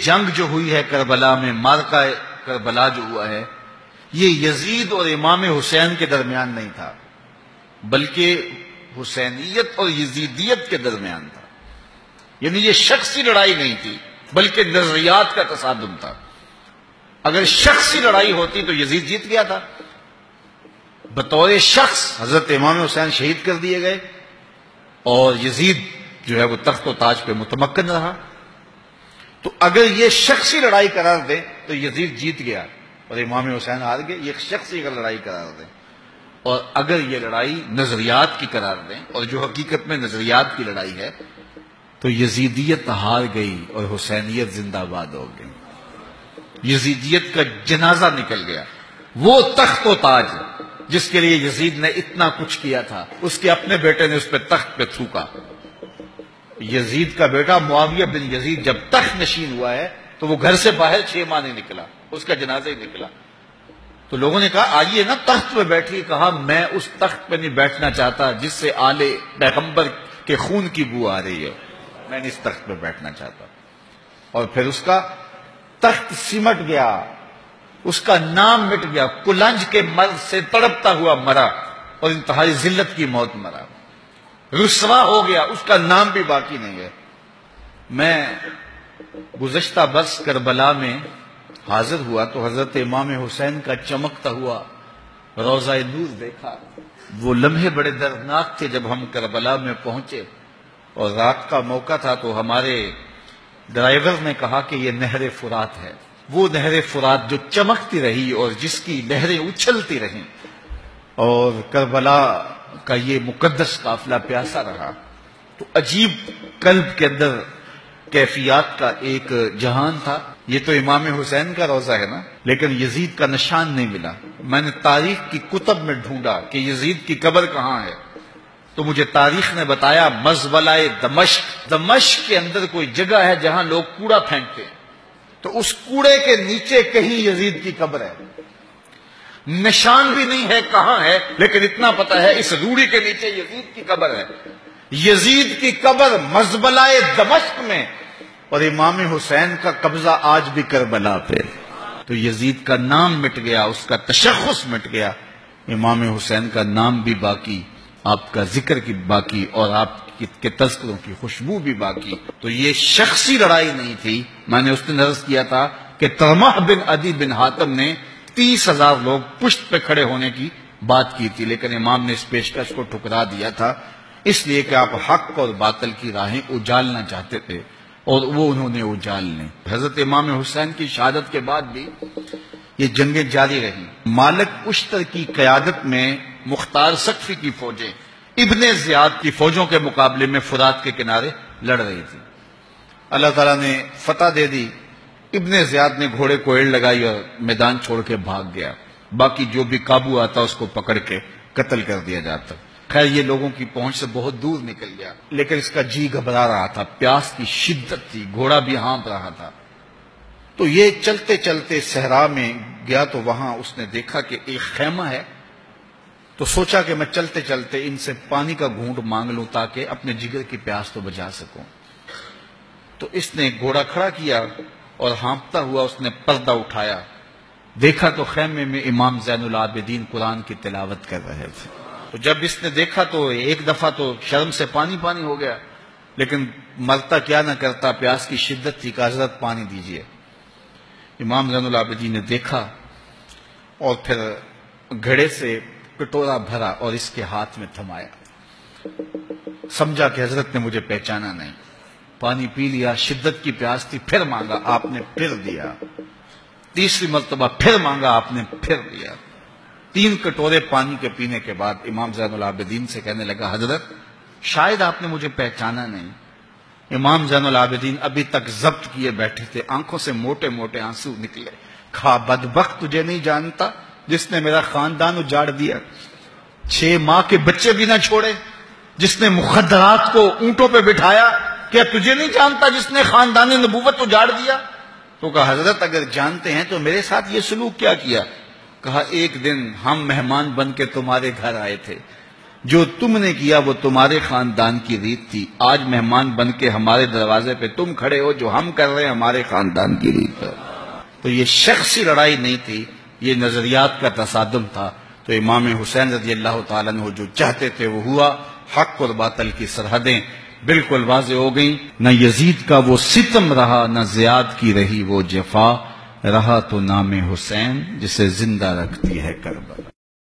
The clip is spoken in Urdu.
جنگ جو ہوئی ہے کربلا میں، معرکہ کربلا جو ہوا ہے، یہ یزید اور امام حسین کے درمیان نہیں تھا، بلکہ حسینیت اور یزیدیت کے درمیان تھا۔ یعنی یہ شخصی لڑائی نہیں تھی، بلکہ نظریات کا تصادم تھا۔ اگر شخصی لڑائی ہوتی تو یزید جیت گیا تھا، بطور شخص حضرت امام حسین شہید کر دیے گئے اور یزید جو ہے وہ تخت و تاج پہ متمکن رہا۔ تو اگر یہ شخصی لڑائی قرار دیں تو یزید جیت گیا اور امام حسین ہار گئے، یہ شخصی اگر لڑائی قرار دیں۔ اور اگر یہ لڑائی نظریات کی قرار دیں، اور جو حقیقت میں نظریات کی لڑائی ہے، تو یزیدیت ہار گئی اور حسینیت زندہ باد ہو گئی۔ یزیدیت کا جنازہ نکل گیا۔ وہ تخت و تاج جس کے لیے یزید نے اتنا کچھ کیا تھا، اس کے اپنے بیٹے نے اس پہ تخت پہ تھوکا۔ یزید کا بیٹا معاویہ بن یزید جب تخت نشین ہوا ہے تو وہ گھر سے باہر 6 ماہ نہیں نکلا، اس کا جنازہ ہی نکلا۔ تو لوگوں نے کہا آئیے نا تخت پہ بیٹھی، کہا میں اس تخت پہ نہیں بیٹھنا چاہتا جس سے آل پیغمبر کے خون کی بو آ رہی ہے، میں نہیں اس تخت پہ بیٹھنا چاہتا۔ اور پھر اس کا تخت سمٹ گیا، اس کا نام مٹ گیا، کلنج کے مرض سے تڑپتا ہوا مرا اور انتہائی ذلت کی موت مرا، رسوا ہو گیا، اس کا نام بھی باقی نہیں ہے۔ میں گزشتہ برس کربلا میں حاضر ہوا تو حضرت امام حسین کا چمکتا ہوا روضہ نور دیکھا۔ وہ لمحے بڑے دردناک تھے جب ہم کربلا میں پہنچے اور رات کا موقع تھا، تو ہمارے ڈرائیور نے کہا کہ یہ نہر فرات ہے، وہ نہر فرات جو چمکتی رہی اور جس کی لہریں اچھلتی رہیں، اور کربلا کا یہ مقدس قافلہ پیاسا رہا۔ تو عجیب قلب کے اندر کیفیات کا ایک جہان تھا۔ یہ تو امام حسین کا روضہ ہے نا، لیکن یزید کا نشان نہیں ملا۔ میں نے تاریخ کی کتب میں ڈھونڈا کہ یزید کی قبر کہاں ہے، تو مجھے تاریخ نے بتایا مزبلہ دمشق، دمشق کے اندر کوئی جگہ ہے جہاں لوگ کوڑا پھینکتے ہیں، تو اس کوڑے کے نیچے کہیں یزید کی قبر ہے۔ نشان بھی نہیں ہے کہاں ہے، لیکن اتنا پتا ہے اس روڑی کے نیچے یزید کی قبر ہے۔ یزید کی قبر مزبلہ دمشق میں، اور امام حسین کا قبضہ آج بھی کربلا پہ۔ تو یزید کا نام مٹ گیا، اس کا تشخص مٹ گیا، امام حسین کا نام بھی باقی، آپ کا ذکر کی باقی، اور آپ کے تذکروں کی خوشبو بھی باقی۔ تو یہ شخصی لڑائی نہیں تھی۔ میں نے اس دن عرض کیا تھا کہ طلحہ بن عدی بن حاتم نے 30,000 لوگ پشت پہ کھڑے ہونے کی بات کی تھی، لیکن امام نے اس پیشکش کو ٹھکرا دیا تھا، اس لیے کہ آپ حق اور باطل کی راہیں اجالنا چاہتے تھے، اور وہ انہوں نے اجال لیں۔ حضرت امام حسین کی شہادت کے بعد بھی یہ جنگیں جاری رہیں۔ مالک اشتر کی قیادت میں مختار سقفی کی فوجیں ابن زیاد کی فوجوں کے مقابلے میں فرات کے کنارے لڑ رہی تھی۔ اللہ تعالیٰ نے فتح دے دی، ابن زیاد نے گھوڑے کو ایڑ لگائی اور میدان چھوڑ کے بھاگ گیا، باقی جو بھی قابو آتا اس کو پکڑ کے قتل کر دیا جاتا۔ خیر یہ لوگوں کی پہنچ سے بہت دور نکل گیا، لیکن اس کا جی گھبرا رہا تھا، پیاس کی شدت تھی، گھوڑا بھی ہانپ رہا تھا۔ تو یہ چلتے چلتے صحرا میں گیا تو وہاں اس نے دیکھا کہ ایک خیمہ ہے، تو سوچا کہ میں چلتے چلتے ان سے پانی کا گھونٹ مانگ لوں تاکہ اپنے جگر کی پیاس تو بجھا سکوں۔ تو اس نے گھوڑا کھڑا کیا اور ہانپتا ہوا اس نے پردہ اٹھایا، دیکھا تو خیمے میں امام زین العابدین قرآن کی تلاوت کر رہے تھے۔ تو جب اس نے دیکھا تو ایک دفعہ تو شرم سے پانی پانی ہو گیا، لیکن مرتا کیا نہ کرتا، پیاس کی شدت تھی کہ حضرت پانی دیجئے۔ امام زین العابدین نے دیکھا اور پھر گھڑے سے کٹورا بھرا اور اس کے ہاتھ میں تھمایا، سمجھا کہ حضرت نے مجھے پہچانا نہیں، پانی پی لیا، شدت کی پیاس تھی، پھر مانگا، آپ نے پھر دیا، تیسری مرتبہ پھر مانگا، آپ نے پھر دیا۔ 3 کٹورے پانی کے پینے کے بعد امام زین العابدین سے کہنے لگا حضرت شاید آپ نے مجھے پہچانا نہیں۔ امام زین العابدین ابھی تک ضبط کیے بیٹھے تھے، آنکھوں سے موٹے موٹے آنسو نکلے۔ کھا بدبخت، تجھے نہیں جانتا جس نے میرا خاندان اجاڑ دیا، 6 ماہ کے بچے بھی نہ چھوڑے، جس نے مخدرات کو اونٹوں پہ بٹھایا، کیا تجھے نہیں جانتا جس نے خاندان نبوت اجاڑ دیا؟ تو کہا حضرت اگر جانتے ہیں تو میرے ساتھ یہ سلوک کیا کیا؟ کہا ایک دن ہم مہمان بن کے تمہارے گھر آئے تھے، جو تم نے کیا وہ تمہارے خاندان کی ریت تھی، آج مہمان بن کے ہمارے دروازے پہ تم کھڑے ہو، جو ہم کر رہے ہیں ہمارے خاندان کی ریت ہے۔ تو یہ شخصی لڑائی نہیں تھی، یہ نظریات کا تصادم تھا۔ تو امام حسین رضی اللہ تعالیٰ عنہ جو چاہتے تھے وہ ہوا، حق اور باطل کی سرحدیں بالکل واضح ہو گئیں، نہ یزید کا وہ ستم رہا، نہ زیاد کی رہی وہ جفا، رہا تو نام حسین جسے زندہ رکھتی ہے کربلا۔